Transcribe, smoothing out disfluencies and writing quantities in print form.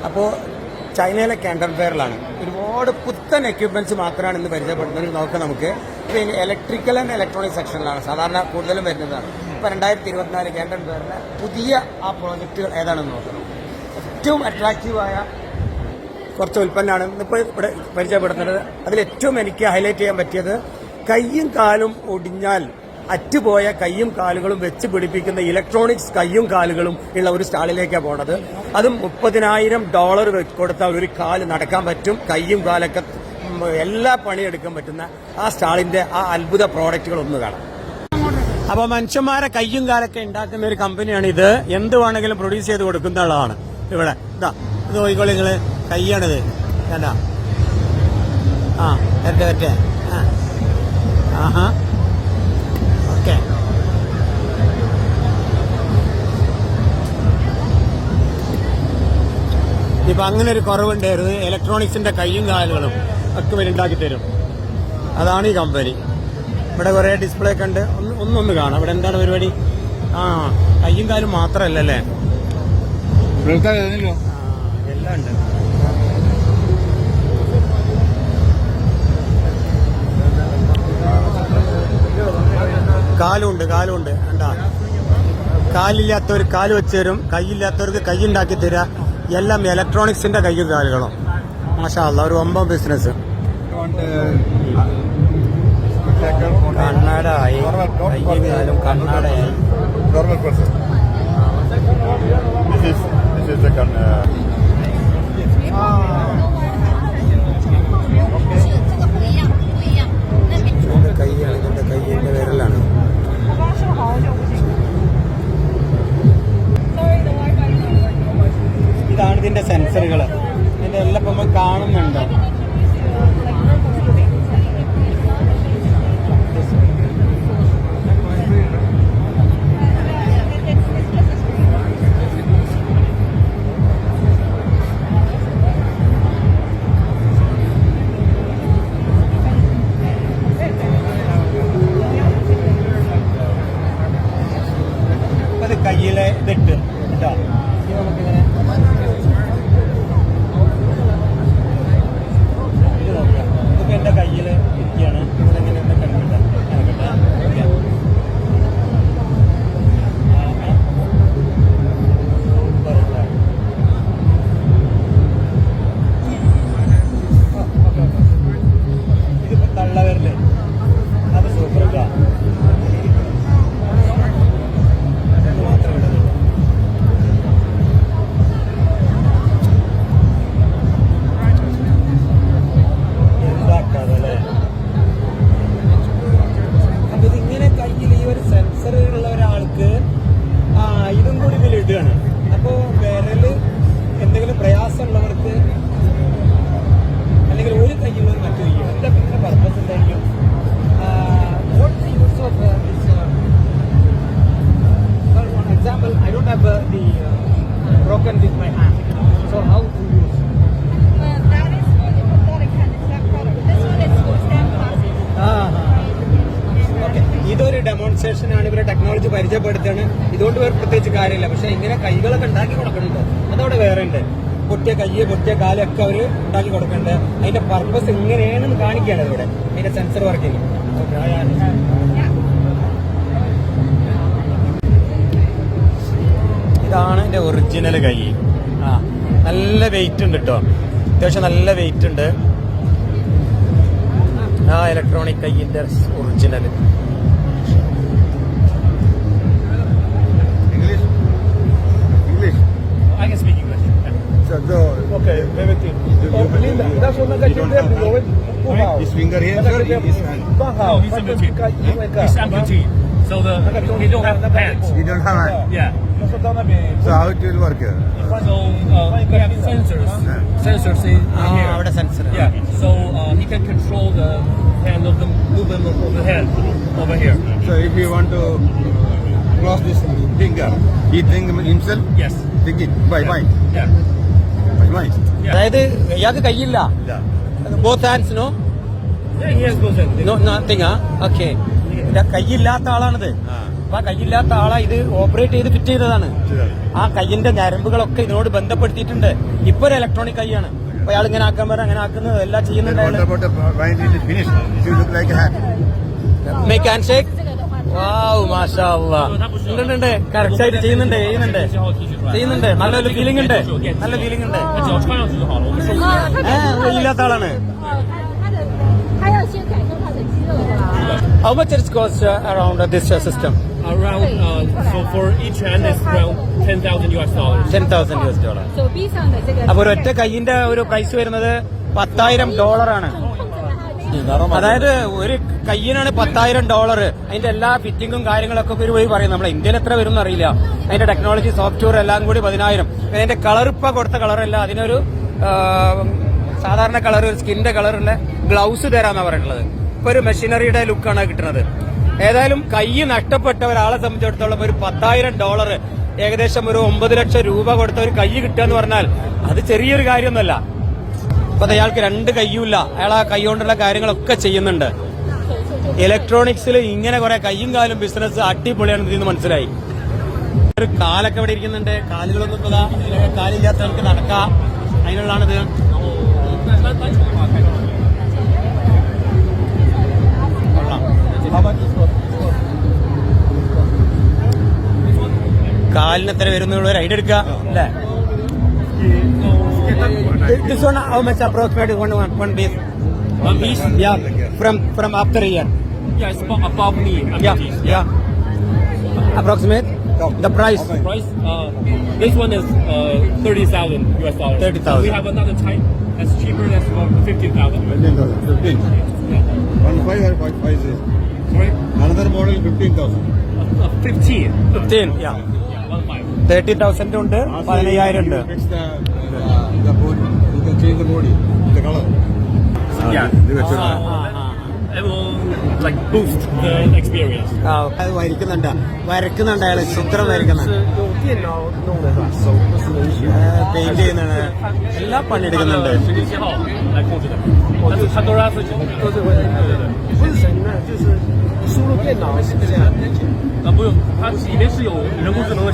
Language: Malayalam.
അപ്പോൾ ചൈനയിലെ കാൻഡർ ഫെയറിലാണ് ഒരുപാട് പുത്തൻ എക്യുപ്മെന്റ്സ് മാത്രമാണ് ഇന്ന് പരിചയപ്പെടുന്നത്. നോക്കാം നമുക്ക്. പിന്നെ ഇലക്ട്രിക്കൽ ആൻഡ് ഇലക്ട്രോണിക് സെക്ഷനിലാണ് സാധാരണ കൂടുതലും വരുന്നതാണ്. ഇപ്പോൾ 2024 കാൻഡർ ഫെയറിലെ പുതിയ ആ പ്രോജക്റ്റുകൾ ഏതാണെന്ന് നോക്കണം. ഏറ്റവും അട്രാക്റ്റീവായ കുറച്ച് ഉൽപ്പന്നമാണ് ഇന്നിപ്പോൾ ഇവിടെ പരിചയപ്പെടുത്തുന്നത്. അതിലേറ്റവും എനിക്ക് ഹൈലൈറ്റ് ചെയ്യാൻ പറ്റിയത് കയ്യും കാലും ഒടിഞ്ഞാൽ അറ്റുപോയ കയ്യും കാലുകളും വെച്ച് പിടിപ്പിക്കുന്ന ഇലക്ട്രോണിക്സ് കയ്യും കാലുകളും ഉള്ള ഒരു സ്റ്റാളിലേക്കാണ് പോണത്. അതും $30,000 കൊടുത്താൽ ഒരു കാല് നടക്കാൻ പറ്റും, കയ്യും കാലൊക്കെ എല്ലാ പണിയെടുക്കാൻ പറ്റുന്ന ആ സ്റ്റാളിന്റെ ആ അത്ഭുത പ്രോഡക്റ്റുകൾ ഒന്ന് കാണാം. അപ്പോൾ മനുഷ്യന്മാരെ കയ്യും കാലൊക്കെ ഉണ്ടാക്കുന്ന ഒരു കമ്പനിയാണ് ഇത്. എന്ത് വേണമെങ്കിലും പ്രൊഡ്യൂസ് ചെയ്ത് കൊടുക്കുന്നതാണ് ഇവിടെ. ഇതാ ഇത് നോക്കിക്കോളി നിങ്ങള്, കയ്യാണിത് കണ്ടാ. ആ വരട്ടെ ആഹാ ഓക്കെ. ഇപ്പൊ അങ്ങനെ ഒരു കുറവുണ്ടായിരുന്നു. ഇലക്ട്രോണിക്സിന്റെ കയ്യും കാലുകളും ഒക്കെ ഇവരുണ്ടാക്കി തരും. അതാണ് ഈ കമ്പനി. ഇവിടെ കുറെ ഡിസ്പ്ലേ ഒക്കെ ഉണ്ട്. ഒന്നൊന്ന് കാണാം. ഇവിടെ എന്താണ് പരിപാടി? ആ കയ്യും കാലും മാത്രമല്ലല്ലേ, എല്ലാം ഉണ്ട്. കാലുണ്ട് കണ്ടാ. കാലില്ലാത്തവർ കാല് വെച്ച് തരും, കൈയില്ലാത്തവർക്ക് കൈ ഉണ്ടാക്കി തരിക. എല്ലാം ഇലക്ട്രോണിക്സിന്റെ കയ്യും കാലുകളും. മാഷാ അല്ലാഹ്, ഒരു ഒമ്പം ബിസിനസ്. കണ്ണാടായി, കയ്യും കാലും കണ്ണാടയായി. കൈയാണ്, ഇതിന്റെ കൈയിന്റെ വിരലാണ്. ഇതാണ് ഇതിന്റെ സെൻസറുകൾ. ഇതിന്റെ എല്ലാം നമ്മൾ കാണുന്നുണ്ട്. കയ്യിലെ ഇതിട്ട് കേട്ടോ, നമുക്കിങ്ങനെ ഇത് നോക്കാം. ഇതിപ്പോ എന്റെ കയ്യിൽ ഇരിക്കുകയാണ്. ഇവിടെ ഇങ്ങനെ കിടക്കട്ടെ. ഇതിപ്പോ തള്ളവരല്ലേ, അത് സൂപ്പർ ഇതാ. ഇതും കൂടി ഇതിൽ ഇടുകയാണ്. അപ്പോൾ വിരല് എന്തെങ്കിലും പ്രയാസമുള്ളവർക്ക് അല്ലെങ്കിൽ ഒരു കയ്യുള്ളവർ മറ്റു കയ്യും എന്താ പിന്നെ പർപ്പസ് എന്തായിരിക്കും? Example, I don't have the broken with my hand, so how to use? That is for the robotic hand. It's that product. This one is for stamp passing. ഇതൊരു ഡെമോൺസ്ട്രേഷൻ ആണ്. ഇവരെ ടെക്നോളജി പരിചയപ്പെടുത്താണ്. ഇതുകൊണ്ട് വേറെ പ്രത്യേകിച്ച് കാര്യമില്ല. പക്ഷെ ഇങ്ങനെ കൈകളൊക്കെ ഉണ്ടാക്കി കൊടുക്കുന്നുണ്ട്. അതവിടെ വേറെ ഉണ്ട്. പൊട്ടിയ കയ്യ് പൊട്ടിയ കാലൊക്കെ അവർ ഉണ്ടാക്കി കൊടുക്കുന്നുണ്ട്. അതിന്റെ പർപ്പസ് ഇങ്ങനെയാണെന്ന് കാണിക്കുകയാണ് ഇവിടെ അതിന്റെ സെൻസർ വർക്കിങ്. ഇതാണ് എന്റെ ഒറിജിനൽ കൈ. നല്ല വെയിറ്റ് ഉണ്ട് കേട്ടോ, അത്യാവശ്യം നല്ല വെയിറ്റ് ഉണ്ട്. ആ ഇലക്ട്രോണിക് കൈയിന്റെ original. I can speak English. Okay, maybe this finger here, sir, this hand. He's amputee. So he don't have hands. You don't have hand. Yeah. So how it will work here? So we have sensors. Sensors in here. അവിടെ sensor. Yeah. So he can control the hand of the movement of the hand over here. So if you want to cross this finger, he think himself? Yes. Think it by mind. Yeah. By mind. അതായത് ഇയാൾക്ക് കയ്യില്ല. Yeah. Both hands no? Yeah, he has both hands. No nothing. Okay, കയ്യില്ലാത്ത ആളാണിത്. അപ്പൊ ആ കൈയില്ലാത്ത ആളെ ഇത് ഓപ്പറേറ്റ് ചെയ്ത് ഫിറ്റ് ചെയ്തതാണ്. ആ കൈയിന്റെ ഞരമ്പുകളൊക്കെ ഇതിനോട് ബന്ധപ്പെടുത്തിയിട്ടുണ്ട്. ഇപ്പൊ ഒരു ഇലക്ട്രോണിക് കൈയാണ്. അപ്പൊ അയാൾ ഇങ്ങനെ ആക്കാൻ പറഞ്ഞാൽ അങ്ങനെ ആക്കുന്നത് എല്ലാം ചെയ്യുന്നുണ്ട്. What about the when it is finished? It will look like a hand. Make hand shake. Wow മാഷാ അല്ലാ. ഉണ്ട് കറക്റ്റ് ആയിട്ട് ചെയ്യുന്നുണ്ട്. നല്ലൊരു ഫീലിംഗ് ഉണ്ട്. നല്ല ഫീലിംഗ് ഉണ്ട്. 他只要穿上去就好了。我们手 കൈയില്ലാത്ത ആളാണ്. 他要先感受他的肌肉的啦。 How much it costs around this system? around so for each hand is around $10,000. $10,000. 手臂上的这个 അപ്പൊ ഒരൊറ്റ കൈയിന്റെ ഒരു പ്രൈസ് വരുന്നത് $10,000. അതായത് ഒരു കയ്യിനാണ് $10,000. അതിന്റെ എല്ലാ ഫിറ്റിങ്ങും കാര്യങ്ങളൊക്കെ ഒരു വഴി പറയും. നമ്മളെ ഇന്ത്യയിൽ എത്ര വരും എന്നറിയില്ല. അതിന്റെ ടെക്നോളജി സോഫ്റ്റ്വെയർ എല്ലാം കൂടി 10,000. അതിന്റെ കളർ ഇപ്പൊ കൊടുത്ത കളറല്ല, അതിനൊരു സാധാരണ കളർ, ഒരു സ്കിന്റെ കളറുള്ള ഗ്ലൗസ് തരാന്നാ പറയുന്നത്. ഇപ്പൊ ഒരു മെഷീനറിയുടെ ലുക്കാണ് കിട്ടുന്നത്. ഏതായാലും കൈ നഷ്ടപ്പെട്ട ഒരാളെ സംബന്ധിച്ചിടത്തോളം ഒരു $10,000, ഏകദേശം ഒരു 9 ലക്ഷം രൂപ കൊടുത്ത ഒരു കൈ കിട്ടുക എന്ന് പറഞ്ഞാൽ അത് ചെറിയൊരു കാര്യമൊന്നുമല്ല. അപ്പൊ അയാൾക്ക് 2 കൈയുമില്ല. അയാൾ ആ കൈ കൊണ്ടുള്ള കാര്യങ്ങളൊക്കെ ചെയ്യുന്നുണ്ട്. ഇലക്ട്രോണിക്സിൽ ഇങ്ങനെ കുറെ കൈയും കാലും ബിസിനസ് അടിപൊളിയാണെന്ന് ഇതിന് മനസ്സിലായി. ഒരു കാലൊക്കെ ഇവിടെ ഇരിക്കുന്നുണ്ട്. കാലുകളൊന്നും ഇപ്പതാ കാലില്ലാത്തവർക്ക് നടക്കാം. അതിനുള്ളതാണിത്. കാലിന് എത്ര വരുന്നുള്ള ഒരു ഐഡിയ എടുക്കുക അല്ലേ? This one, how much approximately one piece? One piece? Yeah, from after a year. Yeah, it's above me. Yeah. Approximate the price. Price? This one is $30,000. 30,000. We have another type that's cheaper. That's about 15,000. 15. One 5 is. Sorry? Another model 15,000. 15. 15. Yeah. 1.5. 30,000 ഉണ്ട്, 15,000 ഉണ്ട്. Fix the body. You can change the body, the color. It will like boost the experience. അത് വരക്കുന്നുണ്ട് അയാള് ചിത്രം വരക്കുന്നുണ്ട്, പെയിന്റ് ചെയ്യുന്നുണ്ട്, എല്ലാ പണിയെടുക്കുന്നുണ്ട്. 实际信号来控制的，它都是按自己控制的。不是神呢，就是输入电脑是这样。不用，它里面是有人工智能的。